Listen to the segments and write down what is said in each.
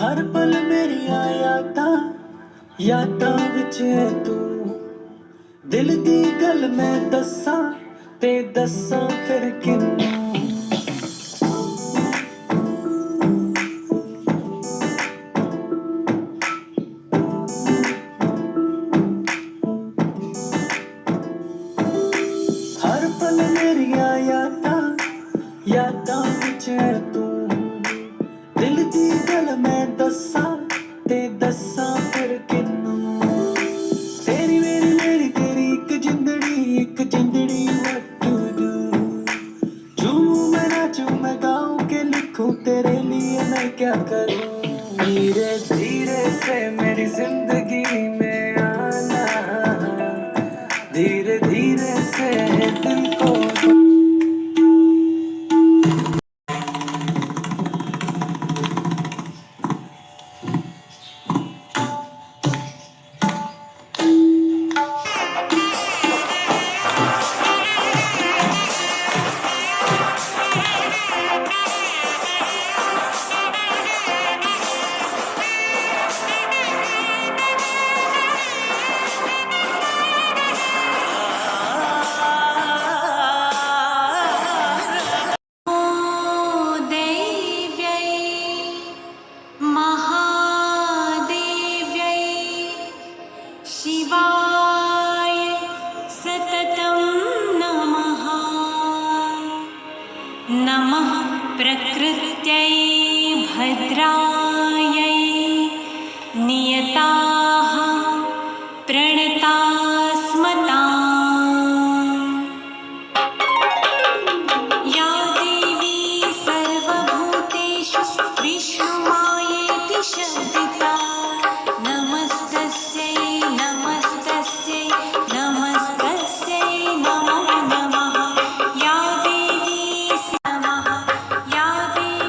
हर पल मेरिया यादां विच है तू दिल दी गल मैं दस्सां ते दस्सां फिर किन्नू हर पल मेरिया यादां विच है तू दिल दी गल मैं दस्सां ते दस्सां फिर किन्नू तेरी मेरी तेरी एक जिंदड़ी what to do झूमूं मैं नाचूं मैं गाऊं के लिखूं तेरे लिए मैं क्या करूं धीरे धीरे से मेरी जिंदगी में आना धीरे धीरे से दिल को नमः प्रकृत्यै भद्रायै नियताः प्रणतास्मताम् या देवी सर्वभूतेषु विष्णुमायेति शब्दिता नमस्तस्यै नमस्तस्यै नमस्तस्यै नमो नमः या देवी नमः या देवी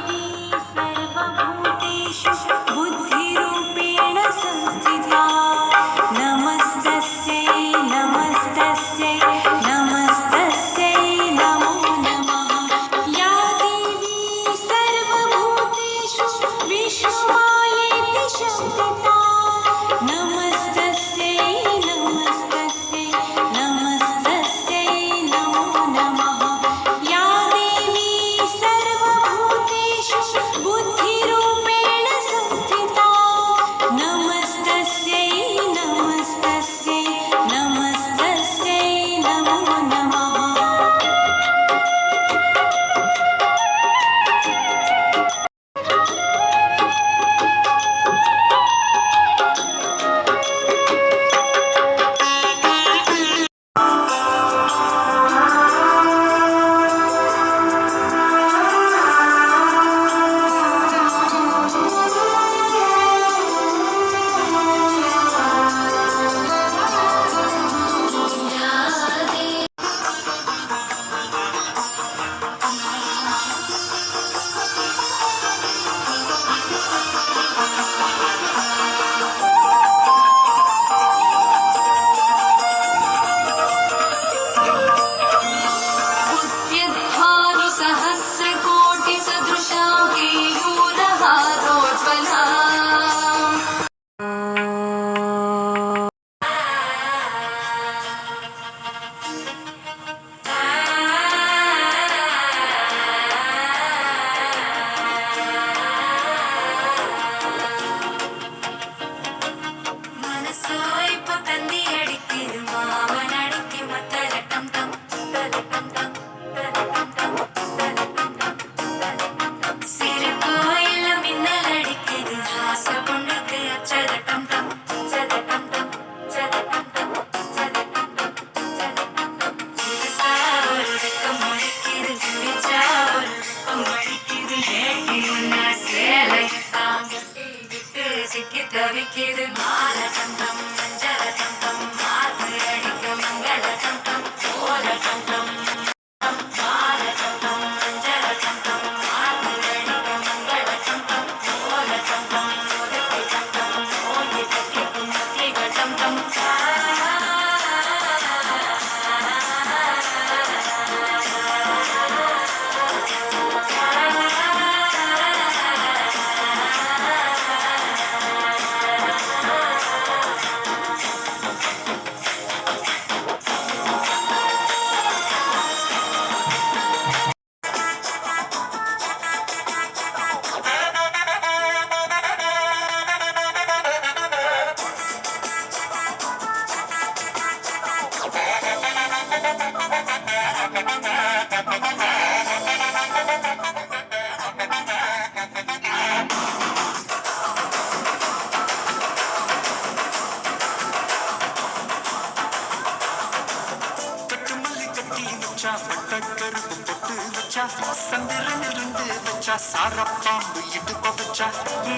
கட்டு மல்லி கட்டி வச்சா பட்டக்கருப்பு பொட்டு வச்சா சந்திரன் இருந்து வச்சா சாரப்பாம்பு இடுப்ப வச்சா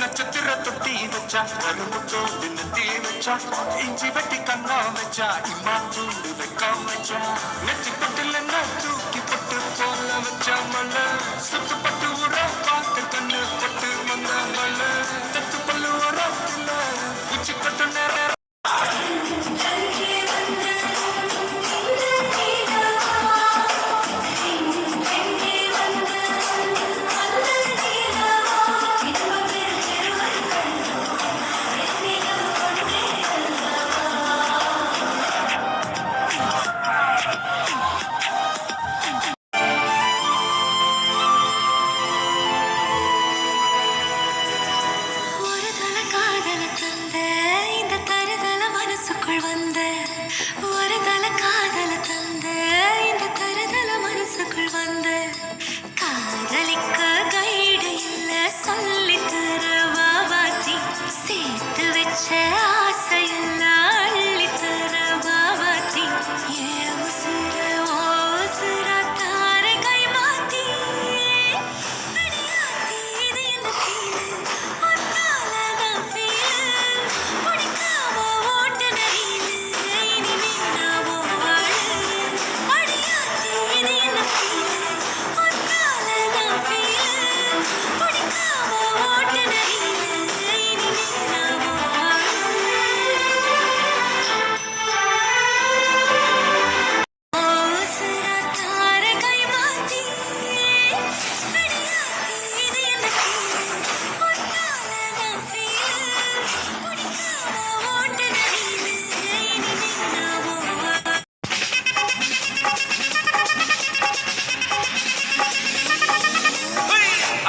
நட்சத்திர தொட்டி வச்சா கரும்பு தோடு நெத்தி வச்சா இஞ்சி வெட்டி கண்ணா வச்சா இம்மா தூண்டு வைக்காம வச்சா நெத்தி பட்டுல தூக்கி பட்டு போல வச்சா மலை சுத்து பட்டு உர பார்த்து கண்ணு பட்டு வந்த மலை தத்து பல்லு உரத்துல உச்சி பட்டு நேரம்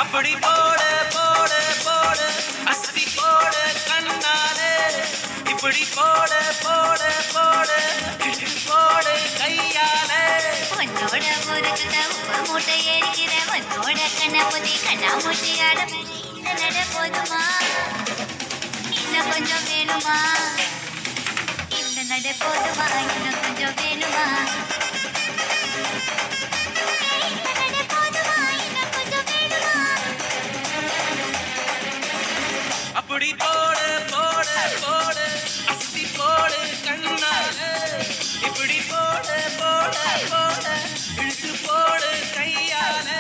அப்படி போட போட போட அஸ்தி போட கண்ணாலே இப்படி போட போட போட போட கையாலே உன்னோட ஊருக்கு உப்பு மூட்டை ஏறிக்கிற உன்னோட கண்ண புதி கண்ணா மூட்டி ஆட இந்த நட போதுமா இன்னும் கொஞ்சம் வேணுமா இந்த நட போதுமா இன்னும் கொஞ்சம் வேணுமா அப்படி போட போட போட அஸ்தி போட கண்ணாலே இப்படி போட போட போட இழுத்து போட கையாலே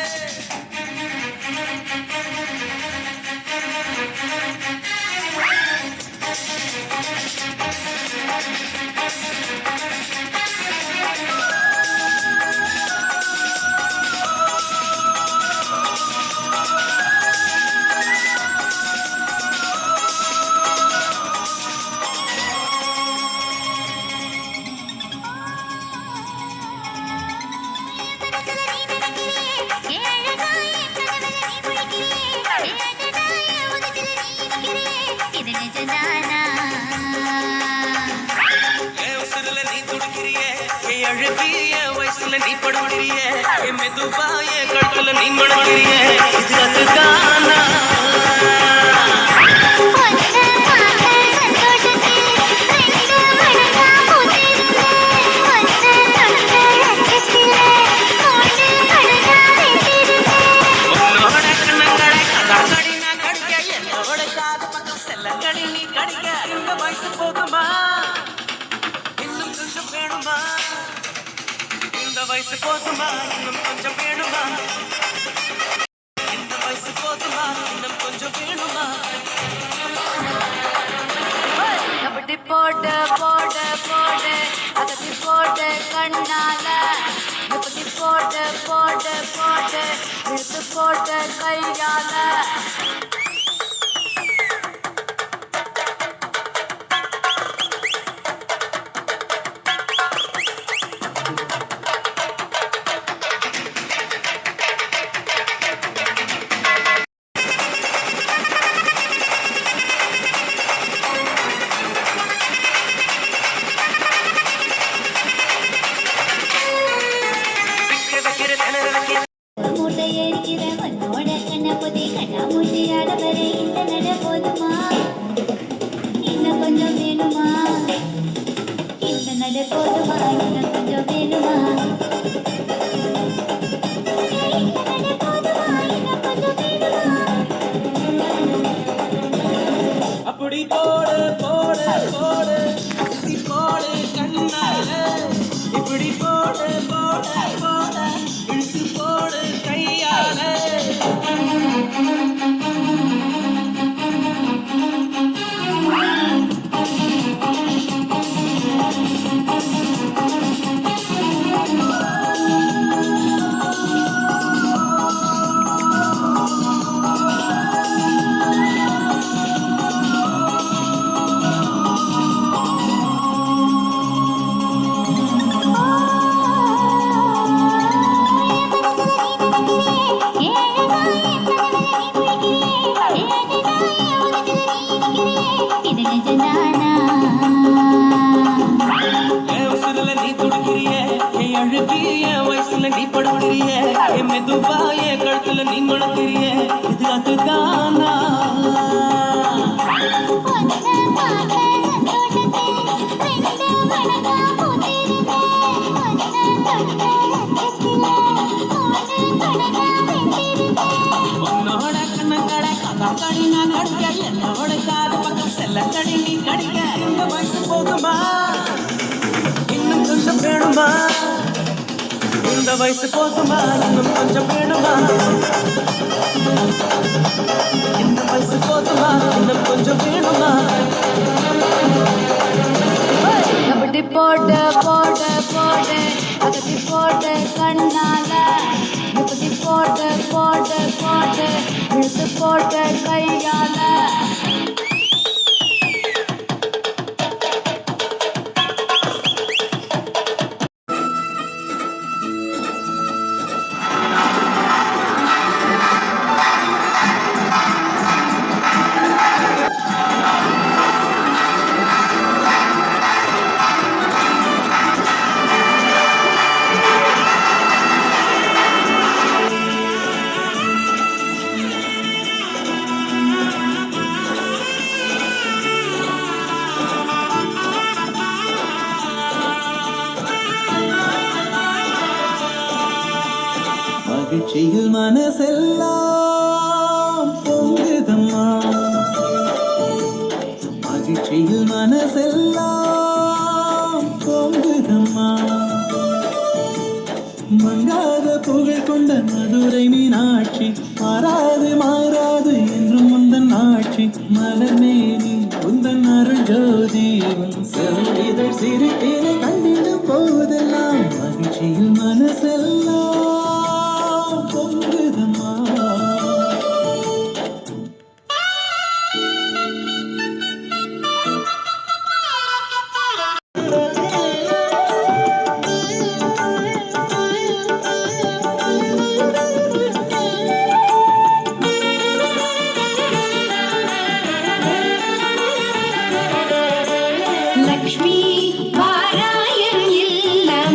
அழகிய வயசுல நீ படுகிறிய மெதுவாய கழுத்துல நீ மடுகிறிய இது அதுதானா உன்னோட கண்ணங்களை கதாங்கடி நான் கடிக்க என்னோட காது பக்கம் செல்லங்கடி நீ கடிக்க இந்த வயசு போதுமா இன்னும் கொஞ்சம் வேணுமா இந்த வயசு போதுமா இன்னும் கொஞ்சம் வேணுமா இந்த வயசு போதுமா இன்னும் கொஞ்சம் வேணுமா அப்படி போட்டு போட்டு போட்டு அதப்படி போட்டு கண்ணால இப்படி போட்டு போட்டு போட்டு எடுத்து போட்டு கையால நட போதுமா இன்னும் கொஞ்சம் வேணுமா நட போதுமா இன்னும் கொஞ்சம் வேணுமா அப்படி போடு போடு போடு சுத்தி போடு கண்ணால இப்படி போடு போடு போடு இழுத்து போடு கையால என் உசுருல நீ துடுக்கிறிய என் அழுகி என் வயசுல நீ படுக்கிறிய என் மெதுவா என் கழுத்துல நீ மணக்கிறிய இது அதுதானா உன்னோட கண்ணங்கடை கதாக்கடி நான் கடிக்க என்னோட காது பக்கம் செல்லக்கடி நீ கடிக்க இந்த வயசு போதுமா இன்னும் கொஞ்சம் வேணுமா இந்த வயசு போதுமா இன்னும் கொஞ்சம் வேணுமா இந்த வயசு போதுமா இன்னும் கொஞ்சம் வேணுமா அப்படி போட்டு போட்டு போட்டு அப்படி போட்டு கண்ணால இப்படி போட்டு போட்டு போட்டு இழுத்து போட்டு கையால மகிழ்ச்சியில் மனசெல்லாம் பொங்குதம்மா மகிழ்ச்சியில் மனசெல்லாம் பொங்குதம்மா மங்காத புகழ் கொண்ட மதுரை மீனாட்சி மாறாது மாறாது என்றும் முந்தன் ஆட்சி மலர் மேனி உந்தன் அருள் ஜோதி செல்விதழ் சிரிப்பினை கண்டிடும் போதெல்லாம் மகிழ்ச்சியில் மனசெல்லாம் பொங்குதம்மா லக்ஷ்மி வாராயன் இல்லம்